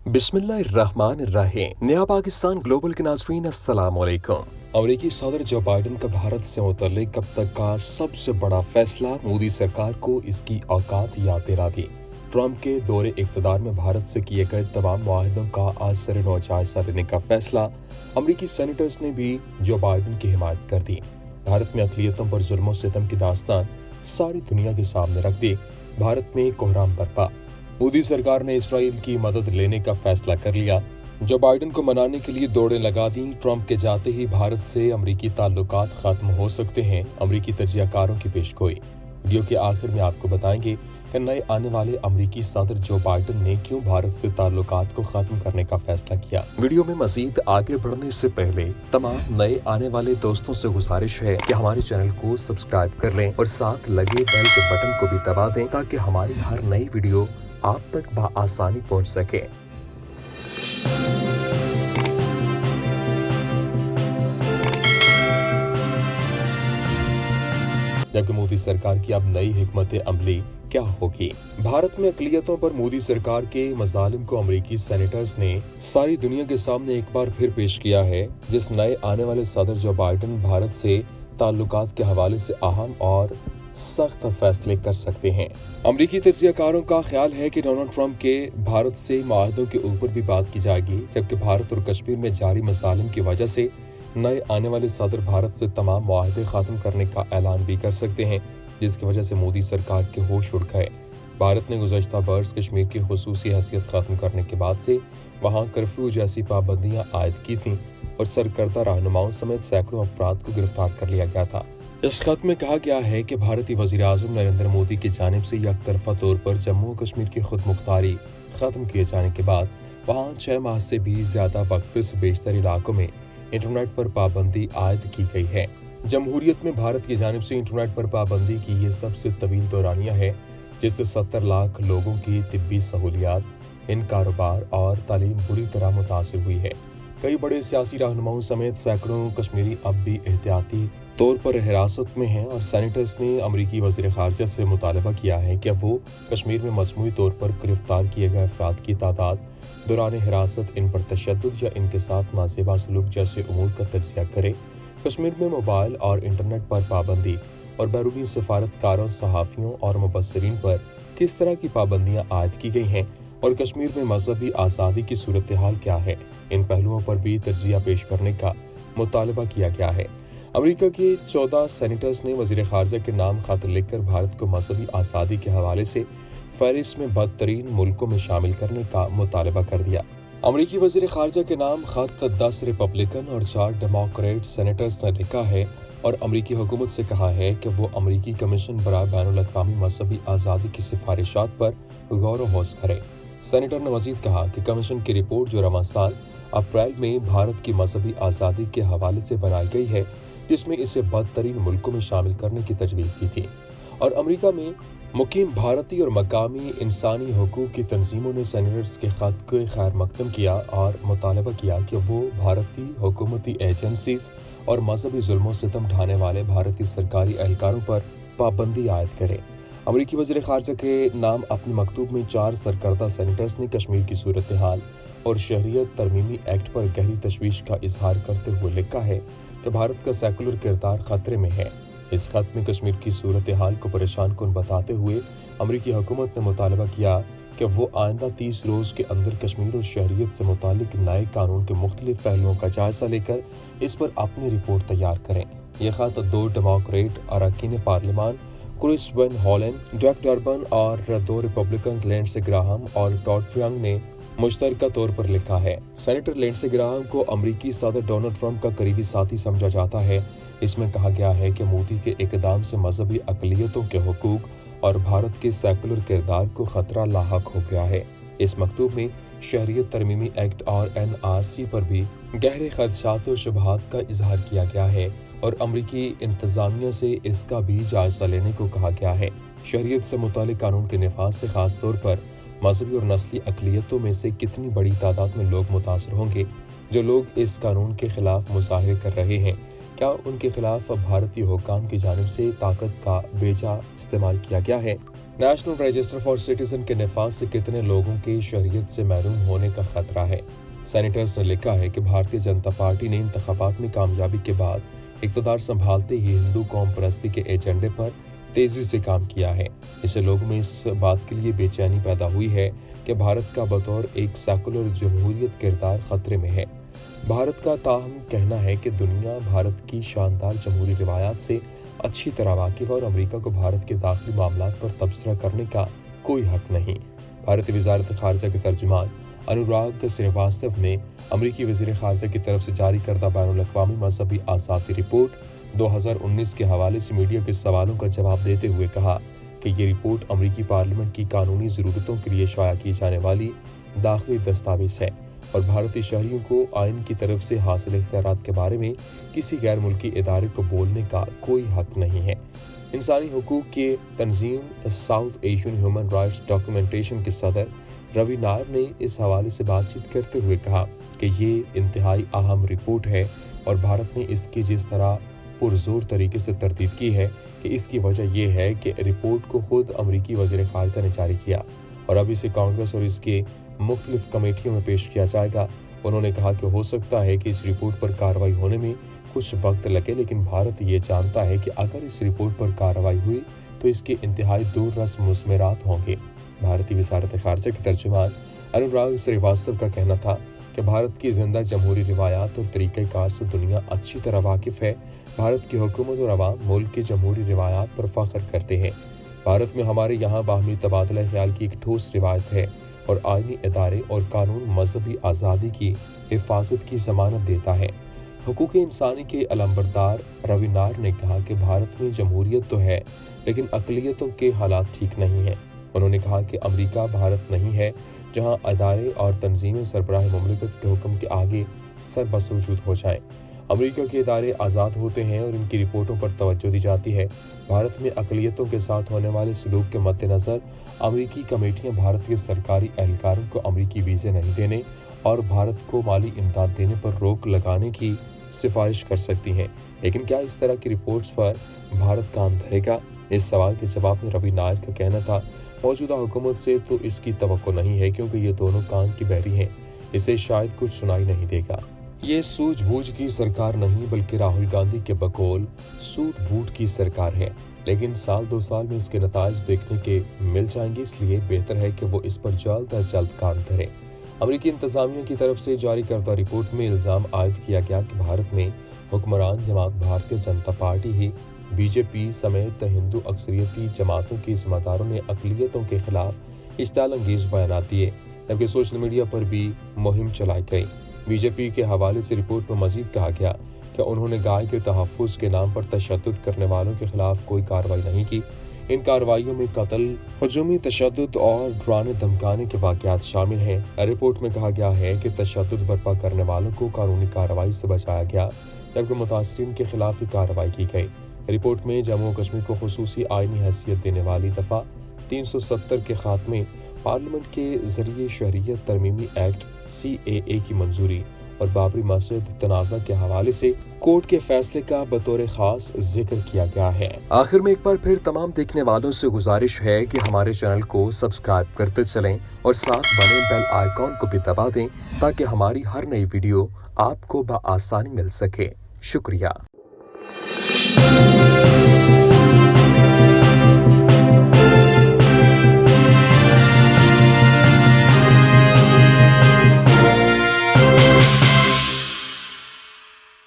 बिस्मिल्लाहिर्रहमानिर्रहीम। नया पाकिस्तान ग्लोबल के नाज़रीन अस्सलाम वालेकुम। अमेरिकी सदर जो बाइडन का भारत से मुतल्लिक अब तक का सबसे बड़ा फैसला, मोदी सरकार को इसकी औकात याद दिला दी। ट्रंप के दौरे इक़्तिदार में भारत से किए गए तमाम मुआहदों का आज सर नौ जायजा लेने का फैसला अमेरिकी सेनेटर्स ने भी जो बाइडन की हिमायत कर दी। भारत में अक़लियतों पर जुल्म और सितम की दास्तान सारी दुनिया के सामने रख दी। भारत में कोहराम बरपा। मोदी सरकार ने इसराइल की मदद लेने का फैसला कर लिया। जो बाइडन को मनाने के लिए दौड़ें लगा दी। ट्रंप के जाते ही भारत से अमरीकी ताल्लुकात खत्म हो सकते हैं, अमरीकी तजियाकारों की पेशगोई। वीडियो के आखिर में आपको बताएंगे कि नए आने वाले अमरीकी सदर जो बाइडन ने क्यों भारत से ताल्लुकात को खत्म करने का फैसला किया। वीडियो में मजीद आगे बढ़ने से पहले तमाम नए आने वाले दोस्तों से गुजारिश है कि हमारे चैनल को सब्सक्राइब कर लें और साथ लगे बेल के बटन को भी दबा दें ताकि हमारी हर नई वीडियो आप तक बआसानी पहुंच सके। जबकि मोदी सरकार की अब नई हिकमत अमली क्या होगी। भारत में अक़लियतों पर मोदी सरकार के मज़ालिम को अमेरिकी सेनेटर्स ने सारी दुनिया के सामने एक बार फिर पेश किया है। जिस नए आने वाले सदर जो बाइडन भारत से ताल्लुकात के हवाले से अहम और सख्त फैसले कर सकते हैं। अमरीकी तजियाकारों का ख्याल है कि डोनाल्ड ट्रंप के भारत से मुआहदों के ऊपर भी बात की जाएगी, जबकि भारत और कश्मीर में जारी मसालिम की वजह से नए आने वाले सदर भारत से तमाम मुआहदे खत्म करने का ऐलान भी कर सकते हैं, जिसकी वजह से मोदी सरकार के होश उड़ गए। भारत ने गुज़श्ता बरस कश्मीर की खुसूसी हैसियत खत्म करने के बाद से वहाँ कर्फ्यू जैसी पाबंदियाँ आयद की थीं और सरकर्दा रहनुमाओं समेत सैकड़ों अफराद को गिरफ्तार कर लिया गया था। इस खत में कहा गया है कि भारतीय वज़ीर-ए-आज़म नरेंद्र मोदी की जानिब से यकतरफा तौर पर जम्मू कश्मीर की खुद मुख्तारी ख़त्म किए जाने के बाद वहाँ 6 माह से भी ज़्यादा वक्फे से बेशतर इलाकों में इंटरनेट पर पाबंदी आयद की गई है। जमहूरियत में भारत की जानिब से इंटरनेट पर पाबंदी की ये सबसे तवील दौरानिया है, जिससे 70 लाख लोगों की तिब्बी सहूलियात, इन कारोबार और तालीम बुरी तरह मुतासिर हुई है। कई बड़े सियासी रहनुमाओं समेत सैकड़ों कश्मीरी अब भी एहतियाती तौर पर हिरासत में हैं और सेनेटर्स ने अमरीकी वज़ीर ख़ारजा से मुतालबा किया है कि वो कश्मीर में मजमूई तौर पर गिरफ्तार किए गए अफराद की तादाद, दौरान हिरासत, इन पर तशद्दुद या इनके साथ नाजेबा सलूक जैसे उमूर का तज्ज़िया करे। कश्मीर में मोबाइल और इंटरनेट पर पाबंदी और बैरूनी सफारतकारों, सहाफ़ियों और मुबस्सिरीन पर किस तरह की पाबंदियाँ आयद की गई हैं और कश्मीर में मजहबी आज़ादी की सूरत हाल क्या है, इन पहलुओं पर भी तज्ज़िया पेश करने का मुतालबा किया गया है। अमेरिका के 14 सेनेटर्स ने वज़ीर ख़ारजा के नाम खत लिखकर भारत को मजहबी आज़ादी के हवाले से फ़हरिस्त में बदतरीन मुल्कों में शामिल करने का मुतालबा कर दिया। अमेरिकी वज़ीर ख़ारजा के नाम खत 10 रिपब्लिकन और 4 डेमोक्रेट सेनेटर्स ने लिखा है और अमेरिकी हुकूमत से कहा है कि वो अमेरिकी कमीशन बराए बैनुल-अक़वामी मजहबी आज़ादी की सिफारिशात पर गौर व हौस करे। सेनेटर ने मज़ीद कहा कि कमीशन की रिपोर्ट जो रवां साल अप्रैल में भारत की मजहबी आज़ादी के हवाले से बनाई गई है, जिसमें इसे बदतरीन मुल्कों में शामिल करने की तजवीज़ दी थी, और अमेरिका में मुकीम भारतीय और मकामी इंसानी हकूक़ की तंजीमों ने सेनेटर्स के ख़त को खैर मकदम किया और मुतालबा किया कि वो भारतीय हुकूमती एजेंसीज और मजहबी जुल्म सितम ढाने वाले भारतीय सरकारी एहलकारों पर पाबंदी आयद करें। अमेरिकी वज़ीर ख़ारजा के नाम अपने मकतूब में 4 सरकर्दा सेनेटर्स ने कश्मीर की सूरत हाल और शहरियत तरमीमी एक्ट पर गहरी तशवीश का इजहार करते हुए लिखा है कि भारत का सेकुलर किरदार खतरे में है। इस खत में कश्मीर की सूरत हाल को परेशान कुन बताते हुए अमरीकी हुकूमत ने मुतालबा किया कि वो आइंदा 30 रोज़ के अंदर कश्मीर और शहरियत से मुतालिक नए कानून के मुख्तलिफ पहलुओं का जायजा लेकर इस पर अपनी रिपोर्ट तैयार करें। यह खत 2 डेमोक्रेट अरकान पार्लियामान क्रिस वेन हॉलन, डक डर्बन और 2 रिपब्लिकन लिंडसे ग्राहम और टॉड यंग ने मुश्तरका तौर पर लिखा है। सेनेटर लिंडसे ग्राहम को अमरीकी सदर डोनाल्ड ट्रंप का करीबी साथी समझा जाता है। इसमें कहा गया है कि मोदी के इक़दाम से मजहबी अक़लियतों के हुकूक और भारत के सेकुलर किरदार को खतरा लाहक हो गया है। इस मकतूब में शहरियत तरमीमी एक्ट और NRC पर भी गहरे खदशात और शुबहात का इजहार किया गया है और अमरीकी इंतज़ामिया से इसका भी जायजा लेने को कहा गया है। शहरियत से मुतालिक कानून के नफाज से खास तौर पर मजहबी और नस्ली अक़लियतों में से कितनी बड़ी तादाद में लोग मुतासर होंगे। जो लोग इस कानून के खिलाफ मुजाहरे कर रहे हैं, क्या उनके खिलाफ भारतीय हुकाम की जानिब से ताकत का बेजा इस्तेमाल किया गया है? नेशनल रजिस्टर फॉर सिटीजन के नफाज से कितने लोगों के शहरियत से महरूम होने का खतरा है। सेनेटर्स ने लिखा है कि भारतीय जनता पार्टी ने इंतखाबात में कामयाबी के बाद इक़्तिदार संभालते ही हिंदू कौम परस्ती के एजेंडे पर तेजी से काम किया है। इससे लोगों में इस बात के लिए बेचैनी पैदा हुई है कि भारत का बतौर एक सेकुलर जमहूरियत किरदार खतरे में है। भारत का ताहम कहना है कि दुनिया भारत की शानदार जमहूरी रिवायात से अच्छी तरह वाकिफ है और अमेरिका को भारत के दाखिली मामलात पर तबसरा करने का कोई हक नहीं। भारतीय वजारत खारजा के तर्जुमान अनुराग श्रीवास्तव ने अमेरिकी वज़ीर खारजा की तरफ से जारी करदा बैनुल-अक़वामी मज़हबी आज़ादी रिपोर्ट 2019 के हवाले से मीडिया के सवालों का जवाब देते हुए कहा कि ये रिपोर्ट अमेरिकी पार्लियामेंट की कानूनी ज़रूरतों के लिए शाया की जाने वाली दाखिली दस्तावेज़ है और भारतीय शहरियों को आइन की तरफ से हासिल इख्तियारात के बारे में किसी गैर मुल्की इदारे को बोलने का कोई हक नहीं है। इंसानी हुकूक के तंजीम South Asian human rights documentation के सदर रवि नायर ने इस हवाले से बातचीत करते हुए कहा कि ये इंतहाई अहम रिपोर्ट है और भारत ने इसकी जिस तरह पुरजोर तरीके से तरदीद की है कि इसकी वजह यह है कि रिपोर्ट को खुद अमेरिकी वज़ीर खारजा ने जारी किया और अब इसे कांग्रेस और इसके मुख्तलिफ कमेटियों में पेश किया जाएगा। उन्होंने कहा कि हो सकता है कि इस रिपोर्ट पर कार्रवाई होने में कुछ वक्त लगे, लेकिन भारत ये जानता है कि अगर इस रिपोर्ट पर कार्रवाई हुई तो इसके इंतहाई दूर रस मुज़मरात होंगे। भारतीय वज़ारत खारजा के तर्जुमान अनुराग श्रीवास्तव का कहना था कि भारत की जिंदा जमहूरी रिवायात और तरीक़ाकार से दुनिया अच्छी तरह वाकिफ़ है। भारत की हुकूमत और अवाम मुल्क की जमहूरी रिवायात पर फ़ख्र करते हैं। भारत में हमारे यहाँ बाहमी तबादला ख्याल की एक ठोस रिवायत है और आईनी इदारे और कानून मजहबी आज़ादी की हिफाजत की ज़मानत देता है। हुकूक इंसानी के अलंबरदार रवि नायर ने कहा कि भारत में जमहूरियत तो है लेकिन अक़लियतों के हालात ठीक नहीं हैं। उन्होंने कहा कि अमेरिका भारत नहीं है जहाँ अदारे और तंजीमें सरबराह मुमलिकत के हुक्म के आगे सरबसुजूद हो जाएं। अमेरिका के इदारे आज़ाद होते हैं और इनकी रिपोर्टों पर तवज्जो दी जाती है। भारत में अक़लियतों के साथ होने वाले सलूक के मद्देनज़र अमेरिकी कमेटियाँ भारत के सरकारी एहलकारों को अमेरिकी वीज़े नहीं देने और भारत को माली इमदाद देने पर रोक लगाने की सिफारिश कर सकती हैं। लेकिन क्या इस तरह की रिपोर्ट्स पर भारत कान धरेगा? इस सवाल के जवाब में रवि नायर का कहना था, मौजूदा हुकूमत से तो इसकी तवक्को नहीं है क्योंकि ये दोनों कान की बहरी हैं, इसे शायद कुछ सुनाई नहीं देगा। ये सूझबूझ की सरकार नहीं बल्कि राहुल गांधी के बकौल सूट बूट की सरकार है, लेकिन साल 2 साल में इसके नताइज देखने के मिल जाएंगे, इसलिए बेहतर है कि वो इस पर जल्द अज जल्द काम करें। अमेरिकी इंतजामिया की तरफ से जारी करदा रिपोर्ट में इल्ज़ाम आयद किया गया कि भारत में हुक्मरान जमात भारतीय जनता पार्टी ही बीजेपी समेत हिंदू अक्सरियती जमातों के ज़िम्मेदारों ने अक़लियतों के खिलाफ इश्ताल अंगेज बयानात दिए, जबकि सोशल मीडिया पर भी मुहिम चलाई गई। बीजेपी के हवाले से रिपोर्ट में मजीद कहा गया कि उन्होंने गाय के तहफ़्फ़ुज़ के नाम पर तशद्दुद करने वालों के खिलाफ कोई कार्रवाई नहीं की। इन कार्रवाइयों में कत्ल, हजूमी तशद्दुद और डराने धमकाने के वाक़यात शामिल हैं। रिपोर्ट में कहा गया है कि तशद्दुद बर्पा करने वालों को कानूनी कार्रवाई से बचाया गया, जबकि मुतासरीन के खिलाफ ही कार्रवाई की गई। रिपोर्ट में जम्मू कश्मीर को खुसूसी आईनी हैसियत देने वाली दफ़ा 370 के खात्मे, पार्लियामेंट के जरिए शहरियत तरमीमी एक्ट CAA की मंजूरी और बाबरी मस्जिद तनाज़ा के हवाले से कोर्ट के फैसले का बतौर खास जिक्र किया गया है। आखिर में एक बार फिर तमाम देखने वालों से गुजारिश है कि हमारे चैनल को सब्सक्राइब करते चलें और साथ बने बेल आइकॉन को भी दबा दें ताकि हमारी हर नई वीडियो आपको बआसानी मिल सके। शुक्रिया।